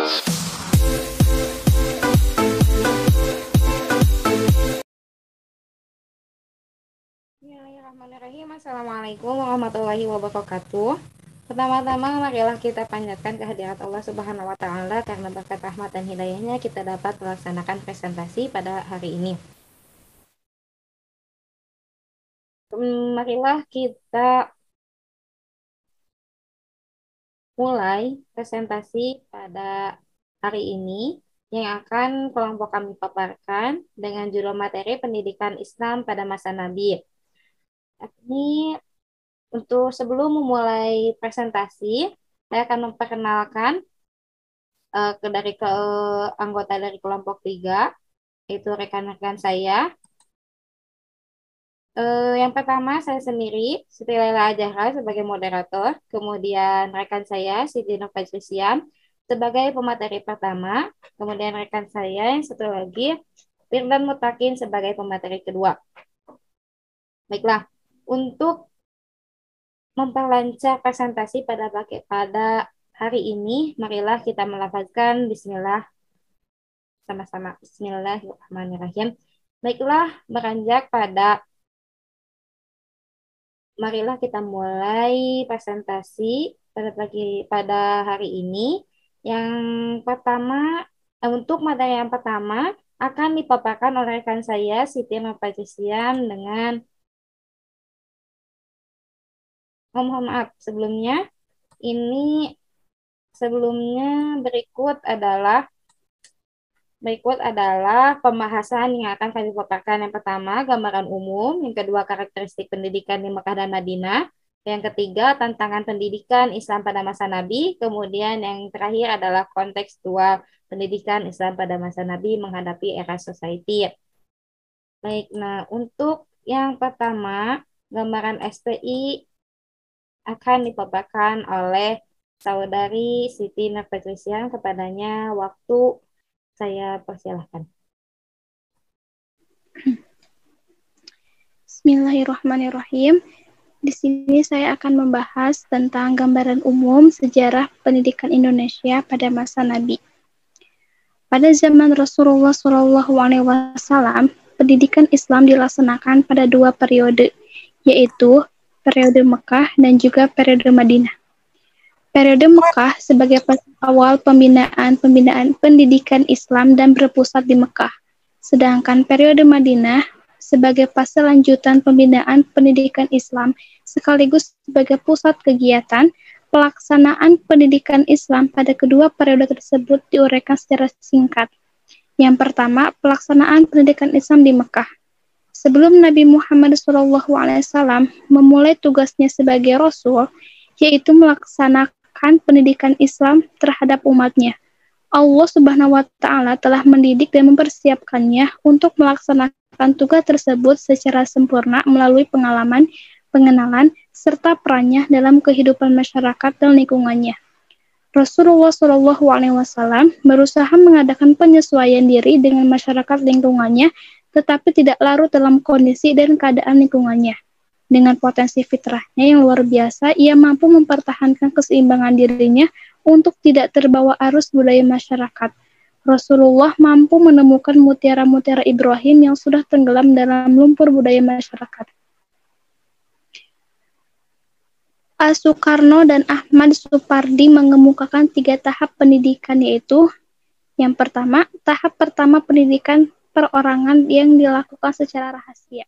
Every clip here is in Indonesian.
Bismillahirrahmanirrahim. Assalamualaikum warahmatullahi wabarakatuh. Pertama-tama marilah kita panjatkan kehadirat Allah Subhanahu wa taala karena berkat rahmat dan hidayahnya kita dapat melaksanakan presentasi pada hari ini. Marilah kita mulai presentasi pada hari ini yang akan kelompok kami paparkan dengan judul materi pendidikan Islam pada masa Nabi. Ini untuk sebelum memulai presentasi, saya akan memperkenalkan ke anggota dari kelompok 3, yaitu rekan-rekan saya. Yang pertama, saya sendiri, Siti Laila Ajahra sebagai moderator, kemudian rekan saya, Siti Nur Fajrisiam, sebagai pemateri pertama, kemudian rekan saya yang satu lagi, Firdan Mutakin sebagai pemateri kedua. Baiklah, untuk memperlancar presentasi pada hari ini, marilah kita melafazkan Bismillah sama-sama. Bismillahirrahmanirrahim. Baiklah, beranjak marilah kita mulai presentasi pada hari ini. Yang pertama, untuk materi yang pertama akan dipaparkan oleh rekan saya Siti Nur Fajrisiam dengan mohon maaf sebelumnya. Berikut adalah pembahasan yang akan kami paparkan. Yang pertama, gambaran umum. Yang kedua, karakteristik pendidikan di Mekah dan Madinah. Yang ketiga, tantangan pendidikan Islam pada masa Nabi. Kemudian yang terakhir adalah kontekstual pendidikan Islam pada masa Nabi menghadapi era society. Baik, nah untuk yang pertama, gambaran SPI akan dipaparkan oleh saudari Siti Nur Fajrisiam. Kepadanya waktu saya persilahkan. Bismillahirrahmanirrahim. Di sini saya akan membahas tentang gambaran umum sejarah pendidikan Indonesia pada masa Nabi. Pada zaman Rasulullah SAW, pendidikan Islam dilaksanakan pada 2 periode, yaitu periode Mekah dan juga periode Madinah. Periode Mekah sebagai fase awal pembinaan pendidikan Islam dan berpusat di Mekah. Sedangkan periode Madinah sebagai fase lanjutan pembinaan pendidikan Islam sekaligus sebagai pusat kegiatan pelaksanaan pendidikan Islam. Pada kedua periode tersebut diuraikan secara singkat. Yang pertama, pelaksanaan pendidikan Islam di Mekah. Sebelum Nabi Muhammad SAW memulai tugasnya sebagai Rasul, yaitu melaksanakan pendidikan Islam terhadap umatnya, Allah Subhanahu wa Ta'ala telah mendidik dan mempersiapkannya untuk melaksanakan tugas tersebut secara sempurna melalui pengalaman, pengenalan, serta perannya dalam kehidupan masyarakat dan lingkungannya. Rasulullah SAW berusaha mengadakan penyesuaian diri dengan masyarakat lingkungannya, tetapi tidak larut dalam kondisi dan keadaan lingkungannya. Dengan potensi fitrahnya yang luar biasa, ia mampu mempertahankan keseimbangan dirinya untuk tidak terbawa arus budaya masyarakat. Rasulullah mampu menemukan mutiara-mutiara Ibrahim yang sudah tenggelam dalam lumpur budaya masyarakat. Soekarno dan Ahmad Supardi mengemukakan 3 tahap pendidikan, yaitu yang pertama, tahap pertama pendidikan perorangan yang dilakukan secara rahasia.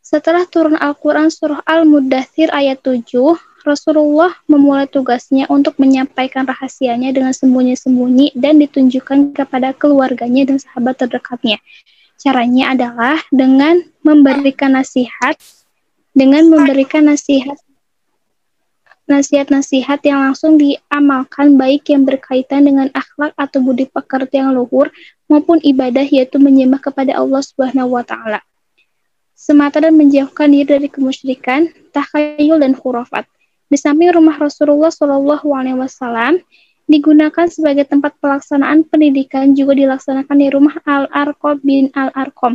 Setelah turun Al-Quran surah Al-Muddathir ayat 7, Rasulullah memulai tugasnya untuk menyampaikan rahasianya dengan sembunyi-sembunyi dan ditunjukkan kepada keluarganya dan sahabat terdekatnya. Caranya adalah dengan memberikan nasihat nasihat-nasihat yang langsung diamalkan, baik yang berkaitan dengan akhlak atau budi pekerti yang luhur maupun ibadah, yaitu menyembah kepada Allah Subhanahu wa Ta'ala semata dan menjauhkan diri dari kemusyrikan, takhayul dan khurafat. Di samping rumah Rasulullah SAW digunakan sebagai tempat pelaksanaan pendidikan, juga dilaksanakan di rumah Al-Arqam bin Al-Arqam.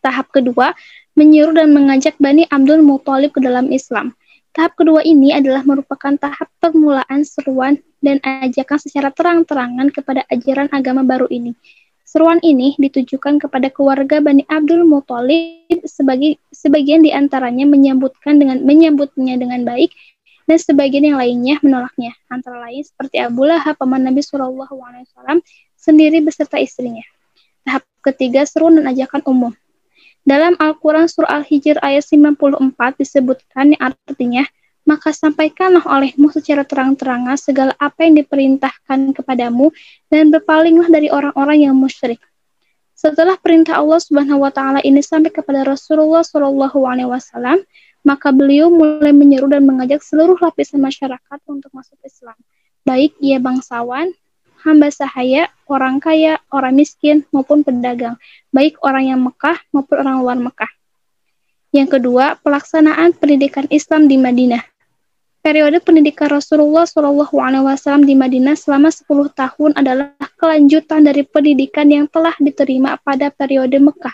Tahap kedua, menyuruh dan mengajak Bani Abdul Muthalib ke dalam Islam. Tahap kedua ini adalah merupakan tahap permulaan seruan dan ajakan secara terang-terangan kepada ajaran agama baru ini. Seruan ini ditujukan kepada keluarga Bani Abdul Muthalib, sebagian di antaranya menyambutnya dengan baik, dan sebagian yang lainnya menolaknya. Antara lain seperti Abu Lahab, paman Nabi SAW, sendiri beserta istrinya. Tahap ketiga, seruan dan ajakan umum. Dalam Al-Quran Surah Al-Hijr ayat 94 disebutkan yang artinya, maka sampaikanlah olehmu secara terang-terangan segala apa yang diperintahkan kepadamu dan berpalinglah dari orang-orang yang musyrik. Setelah perintah Allah Subhanahu wa taala ini sampai kepada Rasulullah SAW, maka beliau mulai menyeru dan mengajak seluruh lapisan masyarakat untuk masuk Islam, baik ia bangsawan, hamba sahaya, orang kaya, orang miskin, maupun pedagang, baik orang yang Mekah maupun orang luar Mekah. Yang kedua, pelaksanaan pendidikan Islam di Madinah. Periode pendidikan Rasulullah SAW di Madinah selama 10 tahun adalah kelanjutan dari pendidikan yang telah diterima pada periode Mekah.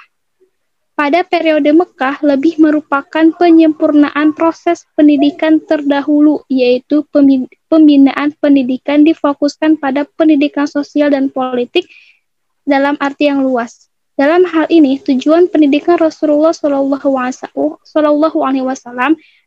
Pada periode Mekah lebih merupakan penyempurnaan proses pendidikan terdahulu, yaitu pembinaan pendidikan difokuskan pada pendidikan sosial dan politik dalam arti yang luas. Dalam hal ini, tujuan pendidikan Rasulullah SAW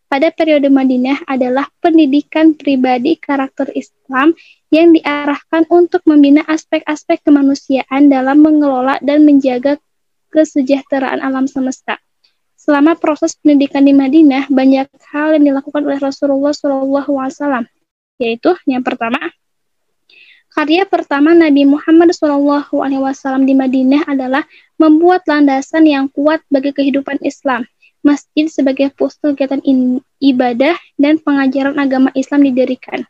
pada periode Madinah adalah pendidikan pribadi karakter Islam yang diarahkan untuk membina aspek-aspek kemanusiaan dalam mengelola dan menjaga kesejahteraan alam semesta. Selama proses pendidikan di Madinah, banyak hal yang dilakukan oleh Rasulullah SAW, yaitu yang pertama, karya pertama Nabi Muhammad SAW di Madinah adalah membuat landasan yang kuat bagi kehidupan Islam. Masjid sebagai pusat kegiatan ibadah dan pengajaran agama Islam didirikan.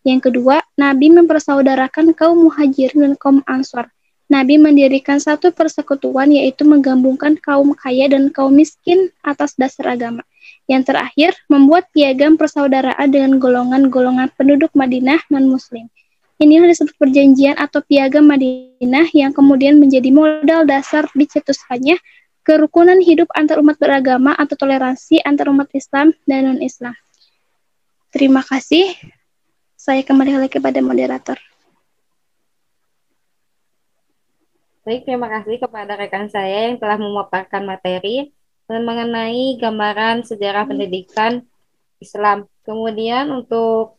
Yang kedua, Nabi mempersaudarakan kaum Muhajirin dan kaum Ansor. Nabi mendirikan satu persekutuan, yaitu menggabungkan kaum kaya dan kaum miskin atas dasar agama. Yang terakhir, membuat piagam persaudaraan dengan golongan-golongan penduduk Madinah non-Muslim. Inilah disebut perjanjian atau piagam Madinah yang kemudian menjadi modal dasar dicetuskannya kerukunan hidup antar umat beragama atau toleransi antar umat Islam dan non-Islam. Terima kasih. Saya kembali lagi kepada moderator. Baik, terima kasih kepada rekan saya yang telah memaparkan materi dan mengenai gambaran sejarah pendidikan Islam. Kemudian untuk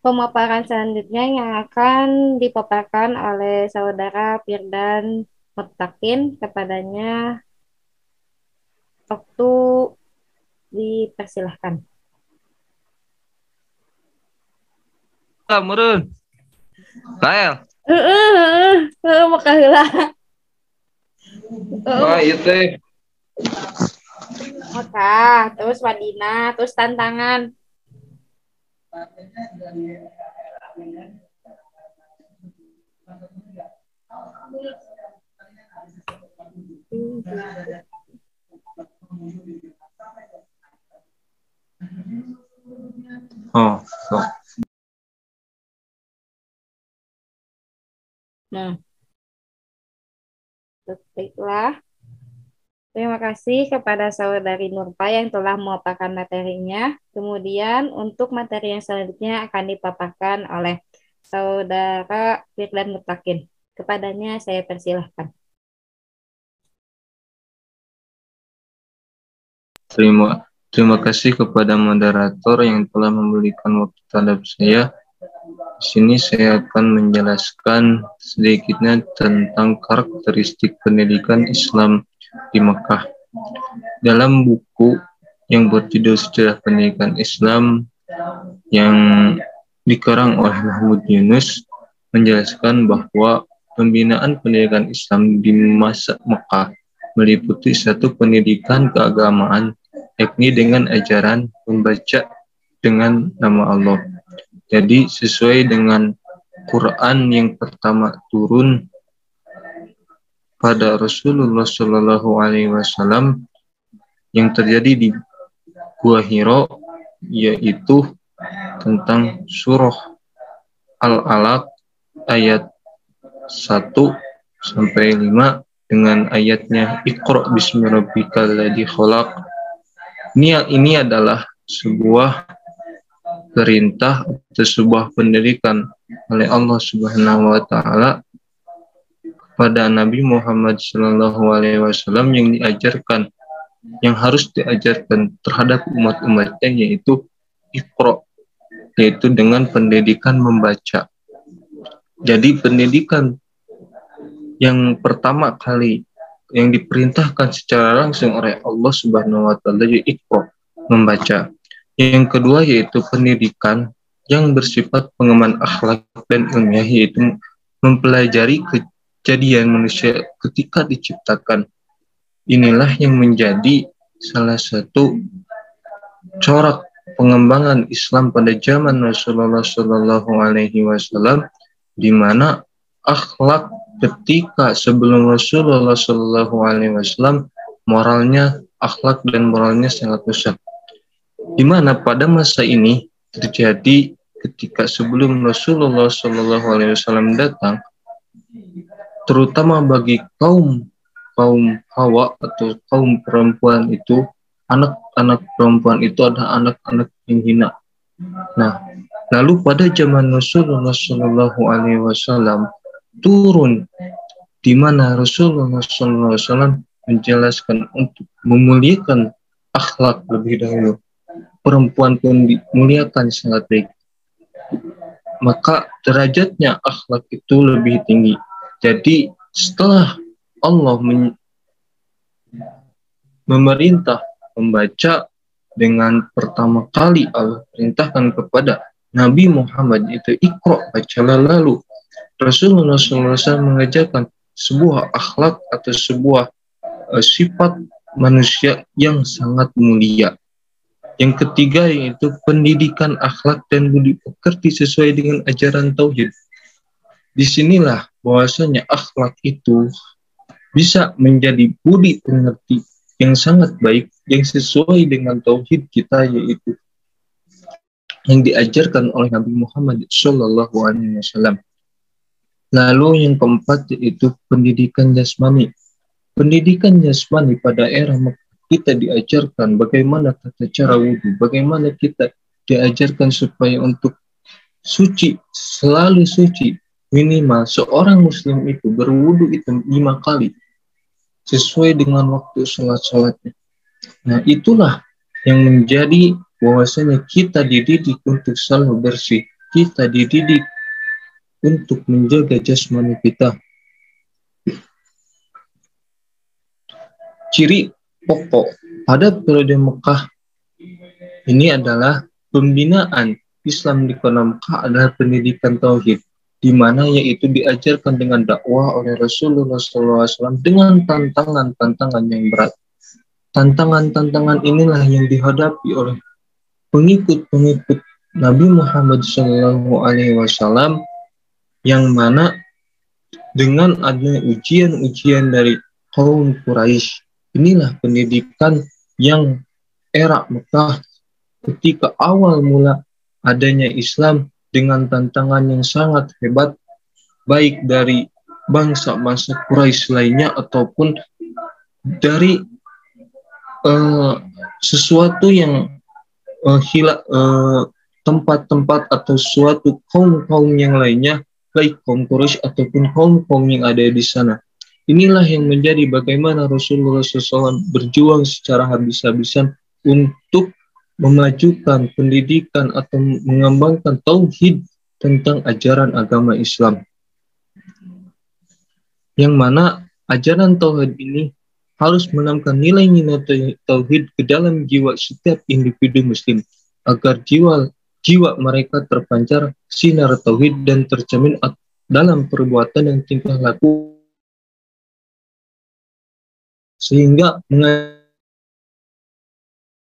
pemaparan selanjutnya yang akan dipaparkan oleh saudara Firdan Mutakin, kepadanya waktu dipersilahkan. Murun. Kael. Makasih lah. Wah, iya teh. Maka, terus Madinah, terus tantangan. Oh, so. Nah, baiklah. Terima kasih kepada saudari Nurpa yang telah memaparkan materinya. Kemudian untuk materi yang selanjutnya akan dipaparkan oleh saudara Firdan Mutakin. Kepadanya saya persilahkan. Terima kasih kepada moderator yang telah memberikan waktu terhadap saya. Di sini saya akan menjelaskan sedikitnya tentang karakteristik pendidikan Islam di Mekah. Dalam buku yang berjudul Sejarah Pendidikan Islam yang dikarang oleh Mahmud Yunus menjelaskan bahwa pembinaan pendidikan Islam di masa Mekah meliputi satu pendidikan keagamaan, yakni dengan ajaran membaca dengan nama Allah. Jadi sesuai dengan Quran yang pertama turun pada Rasulullah SAW yang terjadi di Gua Hiro, yaitu tentang surah Al-Alaq ayat 1 sampai 5 dengan ayatnya Iqra bismi rabbikal ladzi khalaq Ini adalah sebuah perintah atau sebuah pendidikan oleh Allah Subhanahu wa taala pada Nabi Muhammad SAW yang diajarkan, yang harus diajarkan terhadap umat-umatnya, yaitu Iqra, yaitu dengan pendidikan membaca. Jadi pendidikan yang pertama kali yang diperintahkan secara langsung oleh Allah Subhanahu wa taala yaitu Iqra, membaca. Yang kedua yaitu pendidikan yang bersifat pengembangan akhlak dan ilmiah, yaitu mempelajari kejadian manusia ketika diciptakan. Inilah yang menjadi salah satu corak pengembangan Islam pada zaman Rasulullah SAW, di mana akhlak ketika sebelum Rasulullah SAW moralnya, akhlak dan moralnya sangat rusak. Di mana pada masa ini terjadi ketika sebelum Rasulullah SAW datang, terutama bagi kaum Hawa atau kaum perempuan itu, anak-anak perempuan itu adalah anak-anak yang hina. Nah, lalu pada zaman Rasulullah SAW turun, di mana Rasulullah SAW menjelaskan untuk memuliakan akhlak lebih dahulu. Perempuan pun dimuliakan sangat baik. Maka derajatnya akhlak itu lebih tinggi. Jadi setelah Allah memerintah membaca, dengan pertama kali Allah perintahkan kepada Nabi Muhammad itu Iqra, bacalah. Lalu Rasulullah SAW mengajarkan sebuah akhlak atau sebuah sifat manusia yang sangat mulia. Yang ketiga yaitu pendidikan akhlak dan budi pekerti sesuai dengan ajaran tauhid. Disinilah bahwasanya akhlak itu bisa menjadi budi pengerti yang sangat baik, yang sesuai dengan tauhid kita, yaitu yang diajarkan oleh Nabi Muhammad SAW. Lalu yang keempat yaitu pendidikan jasmani. Pendidikan jasmani pada era Mekah kita diajarkan bagaimana tata cara wudhu, bagaimana kita diajarkan supaya untuk suci, selalu suci. Minimal seorang muslim itu berwudhu itu 5 kali sesuai dengan waktu sholat-sholatnya. Nah, itulah yang menjadi bahwasanya kita dididik untuk selalu bersih, kita dididik untuk menjaga jasmani kita. Ciri pokok pada periode Mekah ini adalah pembinaan Islam di kota Mekah adalah pendidikan tauhid, di mana yaitu diajarkan dengan dakwah oleh Rasulullah SAW dengan tantangan-tantangan yang berat. Tantangan-tantangan inilah yang dihadapi oleh pengikut-pengikut Nabi Muhammad SAW, yang mana dengan adanya ujian-ujian dari kaum Quraisy. Inilah pendidikan yang era Mekah ketika awal mula adanya Islam dengan tantangan yang sangat hebat, baik dari bangsa-bangsa Quraisy lainnya ataupun dari sesuatu yang tempat-tempat atau suatu kaum-kaum yang lainnya, baik kaum Quraisy ataupun kaum-kaum yang ada di sana. Inilah yang menjadi bagaimana Rasulullah SAW berjuang secara habis-habisan untuk memajukan pendidikan atau mengembangkan tauhid tentang ajaran agama Islam. Yang mana ajaran tauhid ini harus menanamkan nilai-nilai tauhid ke dalam jiwa setiap individu muslim, agar jiwa mereka terpancar sinar tauhid dan tercermin dalam perbuatan dan tingkah laku, sehingga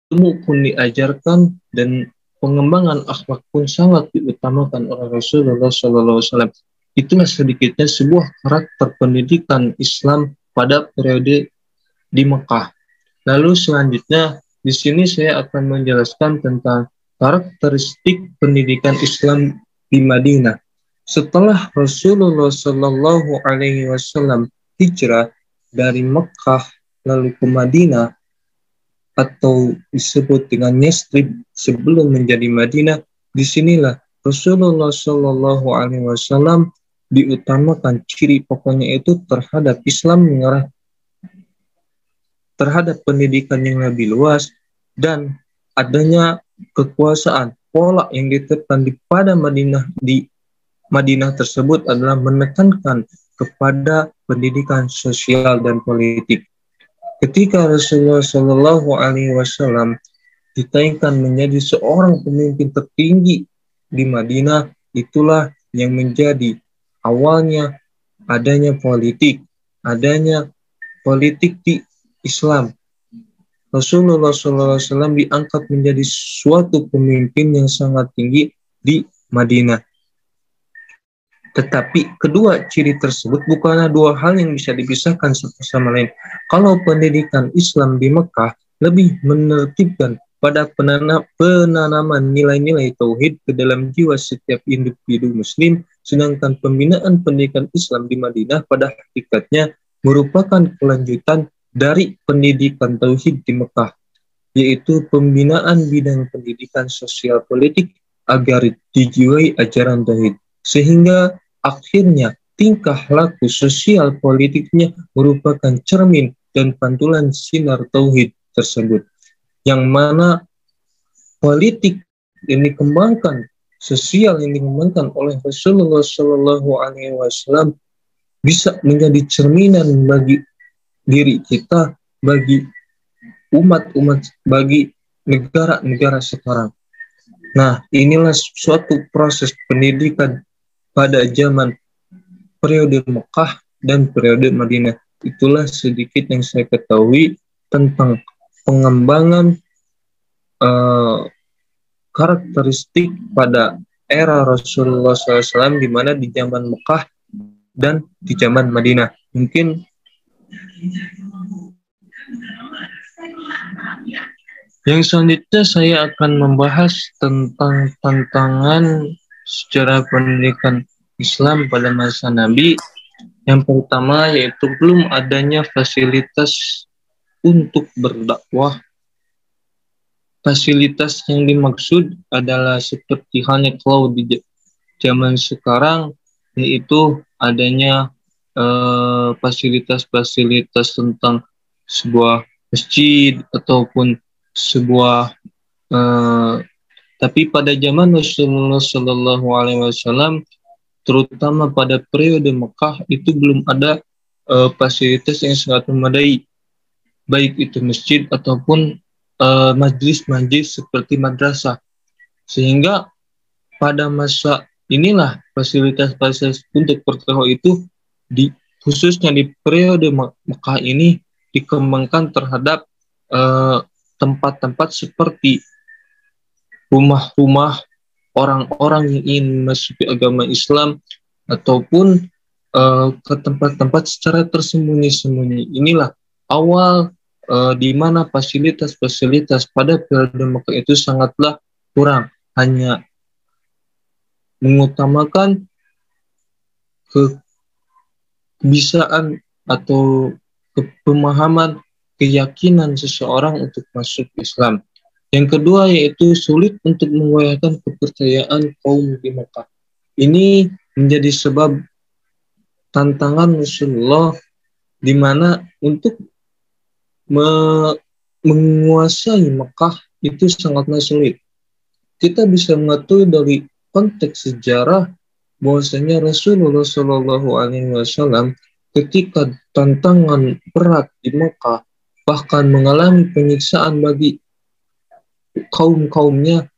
ilmu pun diajarkan dan pengembangan akhlak pun sangat diutamakan oleh Rasulullah SAW. Itulah sedikitnya sebuah karakter pendidikan Islam pada periode di Mekah. Lalu selanjutnya di sini saya akan menjelaskan tentang karakteristik pendidikan Islam di Madinah. Setelah Rasulullah SAW hijrah dari Mekah lalu ke Madinah, atau disebut dengan Yathrib sebelum menjadi Madinah, disinilah Rasulullah Shallallahu Alaihi Wasallam diutamakan ciri pokoknya itu terhadap Islam mengarah terhadap pendidikan yang lebih luas dan adanya kekuasaan. Pola yang ditetapkan pada Madinah tersebut adalah menekankan kepada pendidikan sosial dan politik. Ketika Rasulullah Shallallahu Alaihi Wasallam ditayangkan menjadi seorang pemimpin tertinggi di Madinah, itulah yang menjadi awalnya adanya politik di Islam. Rasulullah SAW diangkat menjadi suatu pemimpin yang sangat tinggi di Madinah. Tetapi kedua ciri tersebut bukanlah dua hal yang bisa dipisahkan satu sama lain. Kalau pendidikan Islam di Mekah lebih menertibkan pada penanaman nilai-nilai tauhid ke dalam jiwa setiap individu muslim, sedangkan pembinaan pendidikan Islam di Madinah pada hakikatnya merupakan kelanjutan dari pendidikan tauhid di Mekah, yaitu pembinaan bidang pendidikan sosial politik agar dijiwai ajaran tauhid, sehingga akhirnya tingkah laku sosial politiknya merupakan cermin dan pantulan sinar tauhid tersebut, yang mana politik yang dikembangkan, sosial yang dikembangkan oleh Rasulullah Shallallahu Alaihi Wasallam bisa menjadi cerminan bagi diri kita, bagi umat-umat, bagi negara-negara sekarang. Nah, inilah suatu proses pendidikan pada zaman periode Mekah dan periode Madinah. Itulah sedikit yang saya ketahui tentang pengembangan karakteristik pada era Rasulullah SAW, di mana di zaman Mekah dan di zaman Madinah. Mungkin yang selanjutnya saya akan membahas tentang tantangan sejarah pendidikan Islam pada masa Nabi. Yang pertama yaitu belum adanya fasilitas untuk berdakwah. Fasilitas yang dimaksud adalah seperti halnya kalau di zaman sekarang, yaitu adanya fasilitas-fasilitas tentang sebuah masjid ataupun sebuah tapi pada zaman Rasulullah Shallallahu Alaihi Wasallam, terutama pada periode Mekah, itu belum ada fasilitas yang sangat memadai, baik itu masjid ataupun majlis-majlis seperti madrasah, sehingga pada masa inilah fasilitas-fasilitas untuk berdakwah itu khususnya di periode Mekah ini dikembangkan terhadap tempat-tempat seperti rumah-rumah orang-orang yang ingin memasuki agama Islam ataupun ke tempat-tempat secara tersembunyi-sembunyi. Inilah awal di mana fasilitas-fasilitas pada periode Mekah itu sangatlah kurang, hanya mengutamakan kebisaan atau pemahaman, keyakinan seseorang untuk masuk Islam. Yang kedua yaitu sulit untuk menggoyahkan kepercayaan kaum di Mekah. Ini menjadi sebab tantangan Rasulullah, di mana untuk menguasai Mekah itu sangatlah sulit. Kita bisa mengetahui dari konteks sejarah bahwasanya Rasulullah Shallallahu Alaihi Wasallam ketika tantangan berat di Mekah, bahkan mengalami penyiksaan bagi kaum-kaumnya,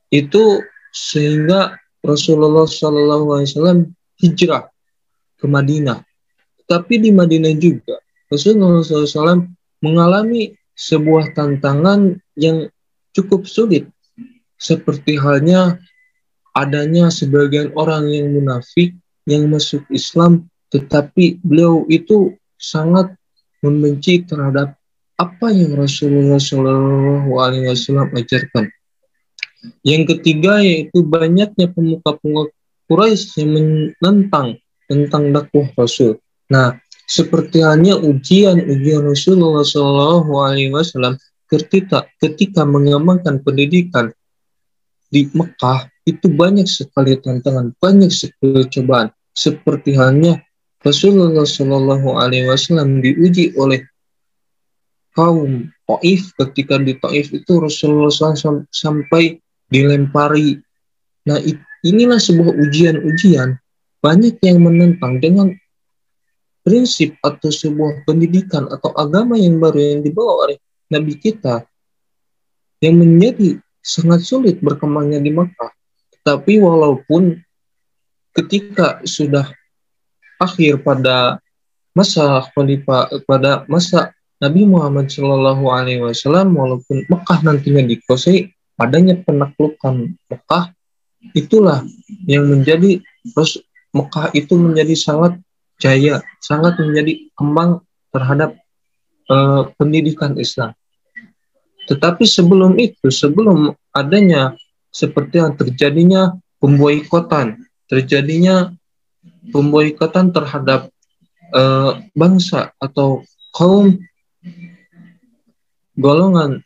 itu sehingga Rasulullah Shallallahu Alaihi Wasallam hijrah ke Madinah. Tapi di Madinah juga Rasulullah SAW mengalami sebuah tantangan yang cukup sulit, seperti halnya adanya sebagian orang yang munafik yang masuk Islam, tetapi beliau itu sangat membenci terhadap apa yang Rasulullah SAW ajarkan. Yang ketiga yaitu banyaknya pemuka-pemuka Quraisy yang menentang tentang dakwah Rasul. Nah, seperti halnya ujian Rasulullah SAW ketika mengembangkan pendidikan di Mekah itu banyak sekali tantangan, banyak sekali cobaan. Seperti halnya Rasulullah Shallallahu Alaihi Wasallam diuji oleh kaum Taif. Ketika di Taif itu Rasulullah SAW sampai dilempari. Nah, inilah sebuah ujian-ujian. Banyak yang menentang dengan prinsip atau sebuah pendidikan atau agama yang baru yang dibawa oleh Nabi kita, yang menjadi sangat sulit berkembangnya di Makkah. Tapi walaupun ketika sudah akhir pada masa Nabi Muhammad Shallallahu Alaihi Wasallam, walaupun Mekah nantinya dikuasai, adanya penaklukan Mekah, itulah yang menjadi terus Mekah itu menjadi sangat jaya, sangat menjadi kembang terhadap pendidikan Islam. Tetapi sebelum itu, sebelum adanya seperti yang terjadinya pemboikotan terhadap bangsa atau kaum golongan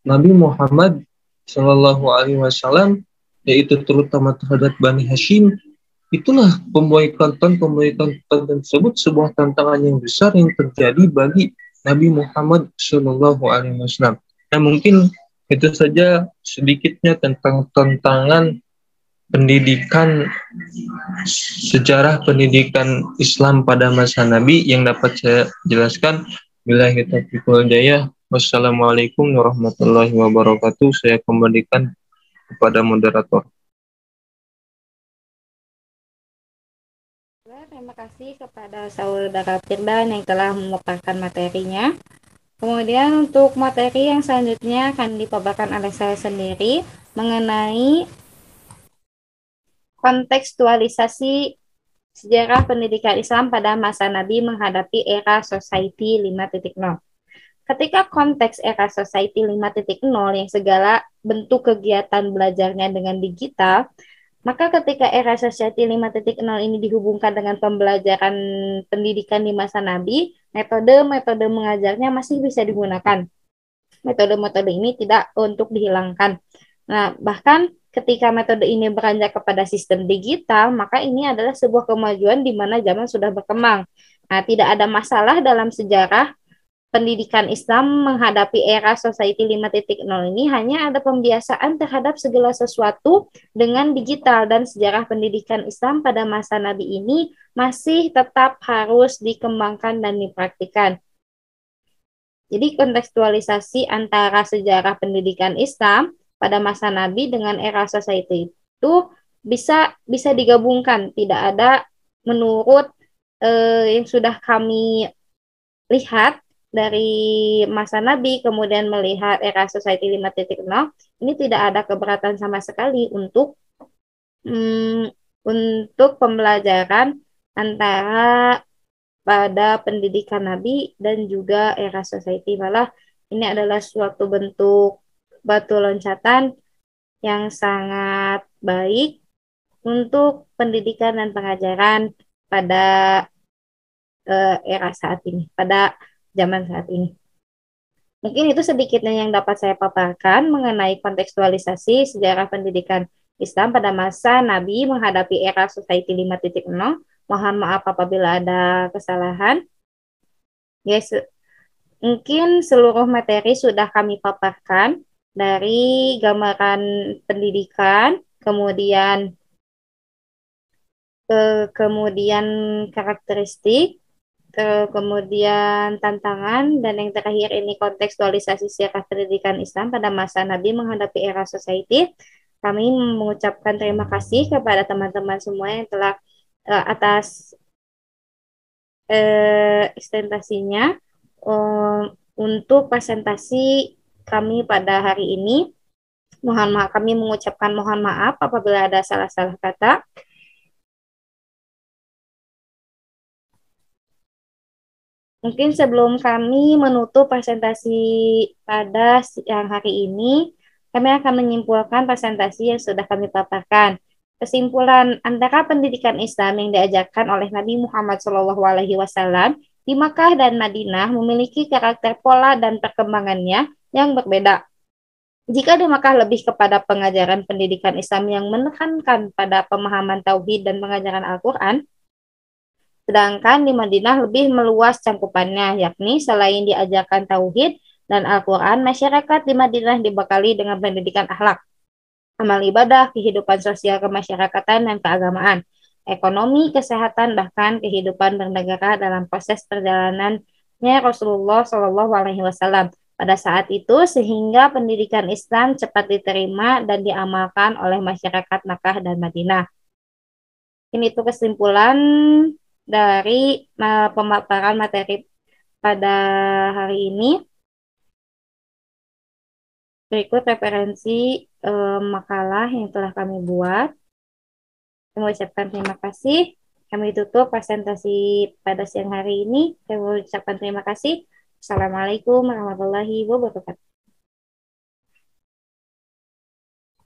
Nabi Muhammad Shallallahu Alaihi Wasallam, yaitu terutama terhadap Bani Hashim, itulah pemboikotan tersebut sebuah tantangan yang besar yang terjadi bagi Nabi Muhammad Shallallahu Alaihi Wasallam. Nah, mungkin itu saja sedikitnya tentang tantangan pendidikan, sejarah pendidikan Islam pada masa Nabi yang dapat saya jelaskan. Billahi taufiq wal hidayah. Wassalamualaikum warahmatullahi wabarakatuh. Saya kembalikan kepada moderator. Terima kasih kepada saudara Firdan yang telah memaparkan materinya. Kemudian untuk materi yang selanjutnya akan dipaparkan oleh saya sendiri mengenai kontekstualisasi sejarah pendidikan Islam pada masa Nabi menghadapi era Society 5.0. Ketika konteks era Society 5.0 yang segala bentuk kegiatan belajarnya dengan digital, maka ketika era Society 5.0 ini dihubungkan dengan pembelajaran pendidikan di masa Nabi, metode-metode mengajarnya masih bisa digunakan. Metode-metode ini tidak untuk dihilangkan. Nah, bahkan ketika metode ini beranjak kepada sistem digital, maka ini adalah sebuah kemajuan di mana zaman sudah berkembang. Nah, tidak ada masalah dalam sejarah pendidikan Islam menghadapi era Society 5.0 ini, hanya ada pembiasaan terhadap segala sesuatu dengan digital, dan sejarah pendidikan Islam pada masa Nabi ini masih tetap harus dikembangkan dan dipraktikkan. Jadi kontekstualisasi antara sejarah pendidikan Islam pada masa Nabi dengan era Society itu bisa digabungkan. Tidak ada menurut yang sudah kami lihat dari masa Nabi kemudian melihat era Society 5.0, ini tidak ada keberatan sama sekali untuk pembelajaran antara pada pendidikan Nabi dan juga era Society. Malah ini adalah suatu bentuk batu loncatan yang sangat baik untuk pendidikan dan pengajaran pada era saat ini, pada zaman saat ini. Mungkin itu sedikitnya yang dapat saya paparkan mengenai kontekstualisasi sejarah pendidikan Islam pada masa Nabi menghadapi era Society 5.0. Mohon maaf apabila ada kesalahan. Yes, mungkin seluruh materi sudah kami paparkan, dari gambaran pendidikan, kemudian karakteristik, kemudian tantangan, dan yang terakhir ini kontekstualisasi sejarah pendidikan Islam pada masa Nabi menghadapi era Society. Kami mengucapkan terima kasih kepada teman-teman semua yang telah atas ekstensinya untuk presentasi kami pada hari ini. Kami mengucapkan mohon maaf apabila ada salah-salah kata. Mungkin sebelum kami menutup presentasi pada siang hari ini, kami akan menyimpulkan presentasi yang sudah kami paparkan. Kesimpulan antara pendidikan Islam yang diajarkan oleh Nabi Muhammad SAW di Makkah dan Madinah memiliki karakter pola dan perkembangannya yang berbeda. Jika di Makkah lebih kepada pengajaran pendidikan Islam yang menekankan pada pemahaman tauhid dan pengajaran Al-Quran, sedangkan di Madinah lebih meluas cangkupannya, yakni selain diajarkan tauhid dan Al-Quran, masyarakat di Madinah dibekali dengan pendidikan akhlak, amal ibadah, kehidupan sosial kemasyarakatan dan keagamaan, ekonomi, kesehatan, bahkan kehidupan bernegara dalam proses perjalanannya Rasulullah Shallallahu Alaihi Wasallam pada saat itu, sehingga pendidikan Islam cepat diterima dan diamalkan oleh masyarakat Makkah dan Madinah. Ini itu kesimpulan dari pemaparan materi pada hari ini. Berikut referensi makalah yang telah kami buat. Kami ucapkan terima kasih. Kami tutup presentasi pada siang hari ini. Kami ucapkan terima kasih. Assalamualaikum warahmatullahi wabarakatuh.